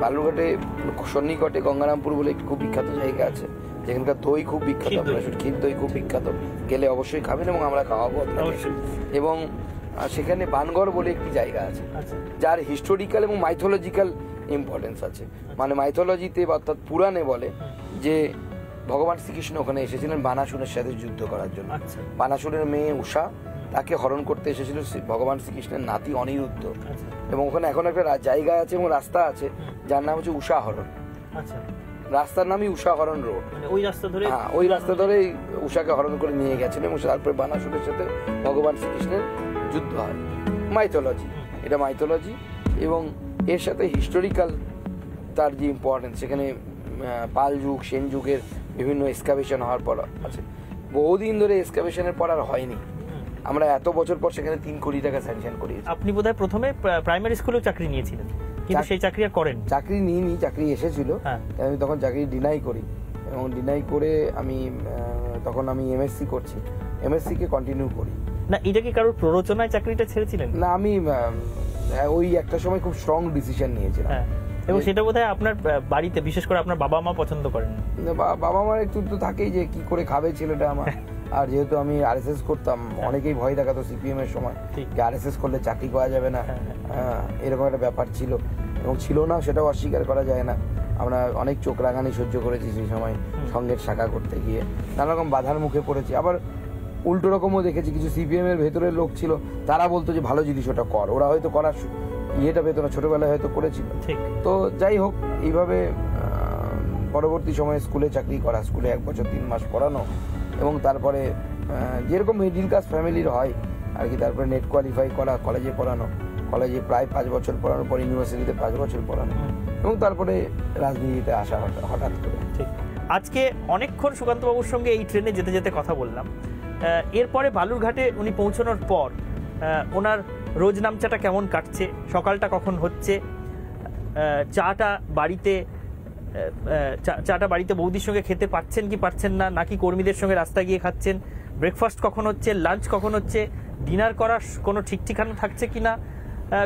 বালুরঘাটে সন্নিকটে গঙ্গারামপুর বলে একটি খুব বিখ্যাত জায়গা আছে, যেখানকার দই খুব বিখ্যাত, ক্ষীর দই খুব বিখ্যাত, গেলে অবশ্যই খাবেন এবং আমরা খাওয়াবো আপনাকে। এবং সেখানে বানগড় বলে একটি জায়গা আছে যার হিস্টোরিক্যাল এবং মাইথোলজিক্যাল ইম্পর্টেন্স আছে। মানে মাইথোলজিতে অর্থাৎ পুরাণে বলে যে ভগবান শ্রীকৃষ্ণ ওখানে এসেছিলেন বানাসুরের সাথে যুদ্ধ করার জন্য। বানাসুরের মেয়ে উষা তাকে হরণ করতে এসেছিল ভগবান শ্রীকৃষ্ণের নাতি অনিরুদ্ধ, এবং ওখানে এখন একটা জায়গা আছে এবং রাস্তা আছে যার নাম হচ্ছে উষা হরণ। রাস্তার নামই উষা হরণ রোড। হ্যাঁ, ওই রাস্তা ধরে উষাকে হরণ করে নিয়ে গেছিলেন এবং তারপরে বানাসুরের সাথে ভগবান শ্রীকৃষ্ণের যুদ্ধ হয়। মাইথোলজি, এটা মাইথোলজি, এবং এর সাথে হিস্টোরিক্যাল তার যে ইম্পর্টেন্স, সেখানে পাল যুগ সেন যুগের বিভিন্ন এক্সকাভেশন হওয়ার পর আছে। বহুদিন ধরে এক্সকাভেশনের পর আর হয়নি। আমরা এত বছর পর সেখানে 3 কোটি টাকা স্যাংশন করিয়েছি। আপনি বোধহয় প্রথমে প্রাইমারি স্কুলেও চাকরি নিয়েছিলেন, কিন্তু সেই চাকরি আর করেন? চাকরি নিইনি, চাকরি এসেছিল, আমি তখন চাকরি ডিনাই করি, এবং ডিনাই করে আমি তখন আমি এমএসসি করছি, এমএসসি কে কন্টিনিউ করি। না, এটা কি কারোর প্ররোচনায় চাকরিটা ছেড়েছিলেন? না, আমি ওই একটা সময় খুব স্ট্রং ডিসিশন নিয়েছিলাম। এবং সেটা বোধহয় আপনার বাড়িতে, বিশেষ করে আপনার বাবা মা পছন্দ করেন? বাবা মার একটু তো থাকেই যে কি করে খাবে ছেলেটা আমার। আর যেহেতু আমি আরএসএস করতাম, অনেকেই ভয় দেখাতো সিপিএম এর সময় যে আরএসএস করলে চাকরি পাওয়া যাবে না, এরকম একটা ব্যাপার ছিল, এবং ছিল না সেটাও অস্বীকার করা যায় না। আমরা অনেক চোখ রাঙানি সহ্য করেছি সেই সময় সঙ্গের শাখা করতে গিয়ে, নানা রকম বাধার মুখে পড়েছি। আবার উল্টো রকমও দেখেছি, কিছু সিপিএম এর ভেতরের লোক ছিল, তারা বলতো যে ভালো জিনিস ওটা কর, ওরা হয়তো করার ইয়েটা পেত না, ছোটবেলায় হয়তো করেছিল। তো যাই হোক, এইভাবে পরবর্তী সময়ে স্কুলে চাকরি করা, স্কুলে 1 বছর 3 মাস পড়ানো, এবং তারপরে যেরকম মিডিল ক্লাস ফ্যামিলির হয় আর কি, তারপরে নেট কোয়ালিফাই করা, কলেজে পড়ানো, কলেজে প্রায় 5 বছর পড়ানোর পর ইউনিভার্সিটিতে 5 বছর পড়ানো, এবং তারপরে রাজনীতিতে আসা হঠাৎ করে। ঠিক, আজকে অনেকক্ষণ সুকান্তবাবুর সঙ্গে এই ট্রেনে যেতে যেতে কথা বললাম। এরপরে বালুরঘাটে উনি পৌঁছানোর পর ওনার রোজ নামচাটা কেমন কাটছে, সকালটা কখন হচ্ছে, চাটা বাড়িতে বৌদির সঙ্গে খেতে পারছেন কি পারছেন না, নাকি কর্মীদের সঙ্গে রাস্তায় গিয়ে খাচ্ছেন, ব্রেকফাস্ট কখন হচ্ছে, লাঞ্চ কখন হচ্ছে, ডিনার করার কোনো ঠিক ঠিকানা থাকছে কিনা,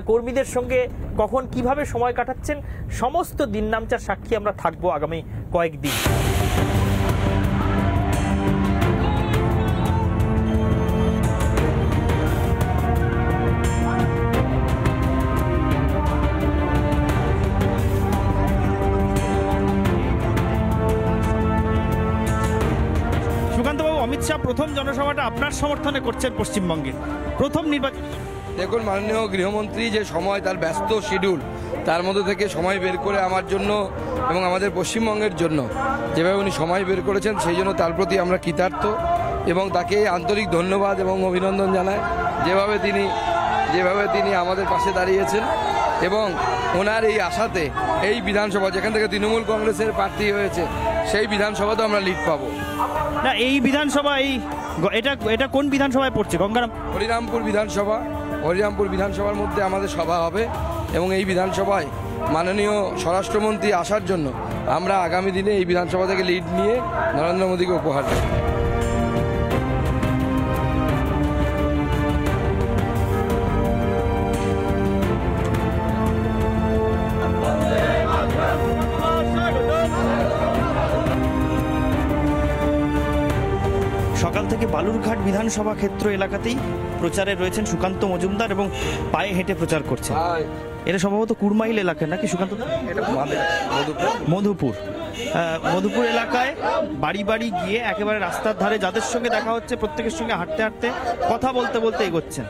কর্মীদের সঙ্গে কখন কিভাবে সময় কাটাচ্ছেন, সমস্ত দিন নামচার সাক্ষী আমরা থাকবো আগামী কয়েকদিন। অমিত শাহ প্রথম জনসভাটা আপনার সমর্থনে করছেন পশ্চিমবঙ্গে, প্রথম নির্বাচন। দেখুন, মাননীয় গৃহমন্ত্রী যে সময়, তার ব্যস্ত শিডিউল, তার মধ্যে থেকে সময় বের করে আমার জন্য এবং আমাদের পশ্চিমবঙ্গের জন্য যেভাবে উনি সময় বের করেছেন, সেই জন্য তার প্রতি আমরা কৃতার্থ এবং তাকে আন্তরিক ধন্যবাদ এবং অভিনন্দন জানাই। যেভাবে তিনি আমাদের পাশে দাঁড়িয়েছেন, এবং ওনার এই আশাতে এই বিধানসভা, যেখান থেকে তৃণমূল কংগ্রেসের প্রার্থী হয়েছে, সেই বিধানসভাতেও আমরা লিড পাবো। না, এই বিধানসভা, এটা কোন বিধানসভায় পড়ছে? হরিরামপুর বিধানসভার মধ্যে আমাদের সভা হবে, এবং এই বিধানসভায় মাননীয় স্বরাষ্ট্রমন্ত্রী আসার জন্য আমরা আগামী দিনে এই বিধানসভা থেকে লিড নিয়ে নরেন্দ্র মোদীকে উপহার দেব। সকাল থেকে বালুরঘাট বিধানসভা ক্ষেত্র এলাকাতেই প্রচারে রয়েছেন সুকান্ত মজুমদার, এবং পায়ে হেঁটে প্রচার করছেন। এটা সম্ভবত কুড়মাইল এলাকা নাকি সুকান্ত? মধুপুর এলাকায় বাড়ি বাড়ি গিয়ে একেবারে রাস্তার ধারে যাদের সঙ্গে দেখা হচ্ছে প্রত্যেকের সঙ্গে হাঁটতে হাঁটতে কথা বলতে বলতে এগোচ্ছেন।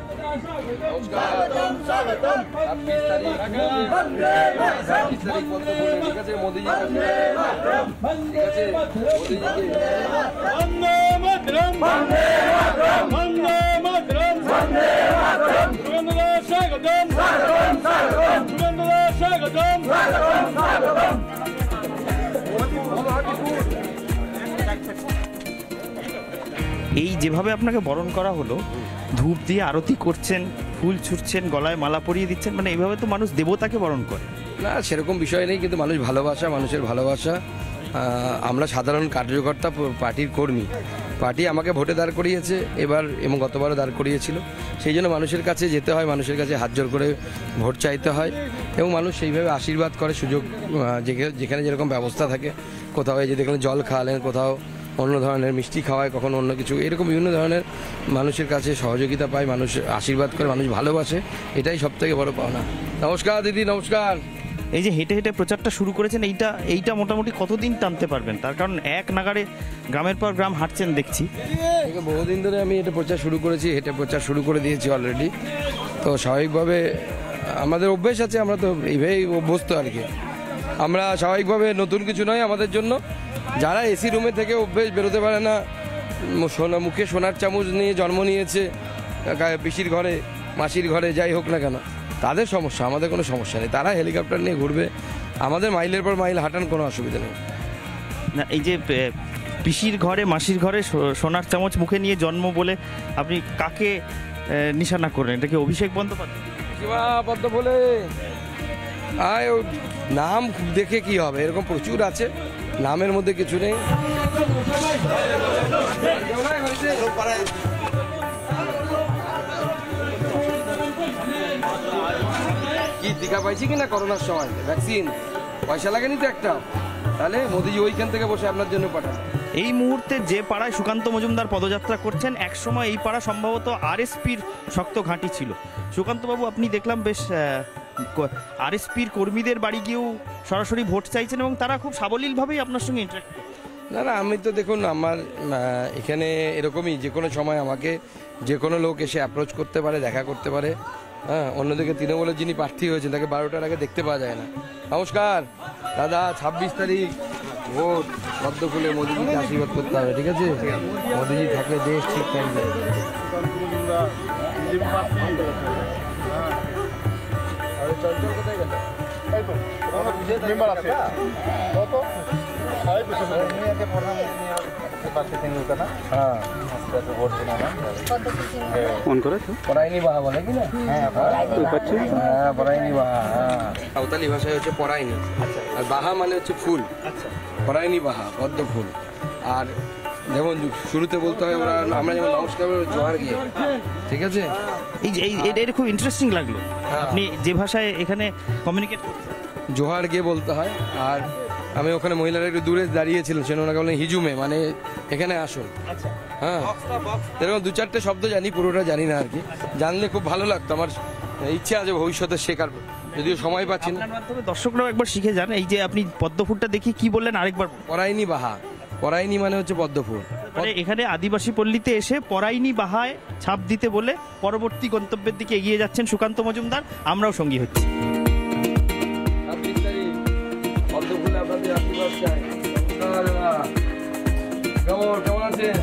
এই যেভাবে আপনাকে বরণ করা হলো, ধূপ দিয়ে আরতি করছেন, ফুল ছুটছেন, গলায় মালা পরিয়ে দিচ্ছেন, মানে এইভাবে তো মানুষ দেবতাকে বরণ করে না, সেরকম বিষয় নেই, কিন্তু মানুষের ভালোবাসা। আমরা সাধারণ কার্যকর্তা, পার্টির কর্মী, পার্টি আমাকে ভোটে দাঁড় করিয়েছে এবার এবং গতবারও দাঁড় করিয়েছিল, সেই জন্য মানুষের কাছে যেতে হয়, মানুষের কাছে হাত জোর করে ভোট চাইতে হয় এবং মানুষ সেইভাবে আশীর্বাদ করে। সুযোগ যেখানে যেরকম ব্যবস্থা থাকে, কোথাও এই যে দেখলেন জল খাওয়ালেন, কোথাও অন্য ধরনের মিষ্টি খাওয়ায়, কখনো অন্য কিছু, এরকম বিভিন্ন ধরনের মানুষের কাছে সহযোগিতা পায়, মানুষ আশীর্বাদ করে, মানুষ ভালোবাসে, এটাই সবথেকে বড় পাওনা। নমস্কার দিদি, নমস্কার। এই যে হেঁটে হেঁটে প্রচারটা শুরু করেছেন, এইটা মোটামুটি কতদিন টানতে পারবেন? তার কারণ এক নাগাড়ে গ্রামের পর গ্রাম হাঁটছেন দেখছি। বহুদিন ধরে আমি এটা প্রচার শুরু করেছি, হেঁটে প্রচার শুরু করে দিয়েছি অলরেডি। তো স্বাভাবিকভাবে আমাদের অভ্যেস আছে, আমরা তো এইভাবেই অভ্যস্ত আর কি। আমরা স্বাভাবিকভাবে নতুন কিছু নয় আমাদের জন্য। যারা এসি রুমে থেকে অভ্যেস বেরোতে পারে না, মুখে সোনার চামচ নিয়ে জন্ম নিয়েছে, পিসির ঘরে মাসির ঘরে যাই হোক না কেন, তাদের সমস্যা, আমাদের কোনো সমস্যা নেই। তারা হেলিকপ্টার নিয়ে ঘুরবে, আমাদের মাইলের পর মাইল হাঁটান, কোনো অসুবিধা নেই। না, এই যে পিসির ঘরে মাসির ঘরে সোনার চামচ মুখে নিয়ে জন্ম বলে আপনি কাকে নিশানা করলেন? এটা কি অভিষেক বন্দ্যোপাধ্যায়? পদ্ম বলে আয়, নাম দেখে কি হবে, এরকম প্রচুর আছে, নামের মধ্যে কিছু নেই। কি টিকা পাইছি কিনা করোনার সময় ভ্যাকসিন, পয়সা লাগেনি তো একটা, তাহলে মোদিজি ওইখান থেকে বসে আপনার জন্য পাঠান। এই মুহূর্তে যে পাড়ায় সুকান্ত মজুমদার পদযাত্রা করছেন, একসময় এই পাড়া সম্ভবত আরএসপির শক্ত ঘাঁটি ছিল। সুকান্তবাবু, আপনি দেখলাম বেশ আরএসপির কর্মীদের বাড়ি গিয়েও সরাসরি ভোট চাইছেন এবং তারা খুব সাবলীলভাবেই আপনার সঙ্গে ইন্টারাক্ট। না না, আমি তো দেখুন আমার এখানে এরকমই, যে কোনো সময় আমাকে যে কোনো লোক এসে অ্যাপ্রোচ করতে পারে, দেখা করতে পারে। হ্যাঁ, অন্যদিকে তৃণমূলের যিনি প্রার্থী হয়েছেন তাকে 12টার আগে দেখতে পাওয়া যায় না। নমস্কার দাদা, 26 তারিখ ভোট, পদ্ম ফুলে মোদিজিকে আশীর্বাদ করতে হবে, ঠিক আছে? মোদিজি থাকলে দেশ ঠিক থাকবে। ফোন করেছো? পড়াইনি বাহা বলে কি না? পড়াইনি বাহা, সাঁওতালি ভাষায় হচ্ছে পড়াইনি, আর বাহা মানে হচ্ছে ফুল। পড়াইনি বাহা, পদ্ম ফুল। আর যেমন শুরুতে বলতে হয় ওরা, আমরা যেমন নমস্কার জোহার গিয়ে, ঠিক আছে? এই যে এটা খুব ইন্টারেস্টিং লাগলো, আপনি যে ভাষায় এখানে কমিউনিকেট করছেন। জোহার গিয়ে বলতে হয়। আর আমি ওখানে মহিলারা একটু দূরে দাঁড়িয়েছিলেন, সেটা ওনাকে বললেন হিজুমে, মানে এখানে আসুন। হ্যাঁ, এরকম 2-4টে শব্দ জানি, পুরোটা জানি না আর কি। জানলে খুব ভালো লাগতো, আমার ইচ্ছা আছে ভবিষ্যতে শেখার, যদিও সময় পাচ্ছি না। আপনার মাধ্যমে দর্শকরাও একবার শিখে যান। এই যে আপনি পদ্ম ফুলটা দেখি কি বললেন আরেকবার? পড়াইনি বাহা, পড়াইনি মানে হচ্ছে পদ্ম ফুল। মানে এখানে আদিবাসী পল্লীতে এসে পরাইনি বাহায় ছাপ দিতে বলে পরবর্তী গন্তব্যের দিকে এগিয়ে যাচ্ছেন সুকান্ত মজুমদার। আমরাও সঙ্গী হচ্ছি। 26 তারিখ পদ্ম ফুলে আপনাদের আশীর্বাদ চাই। কেমন আছেন?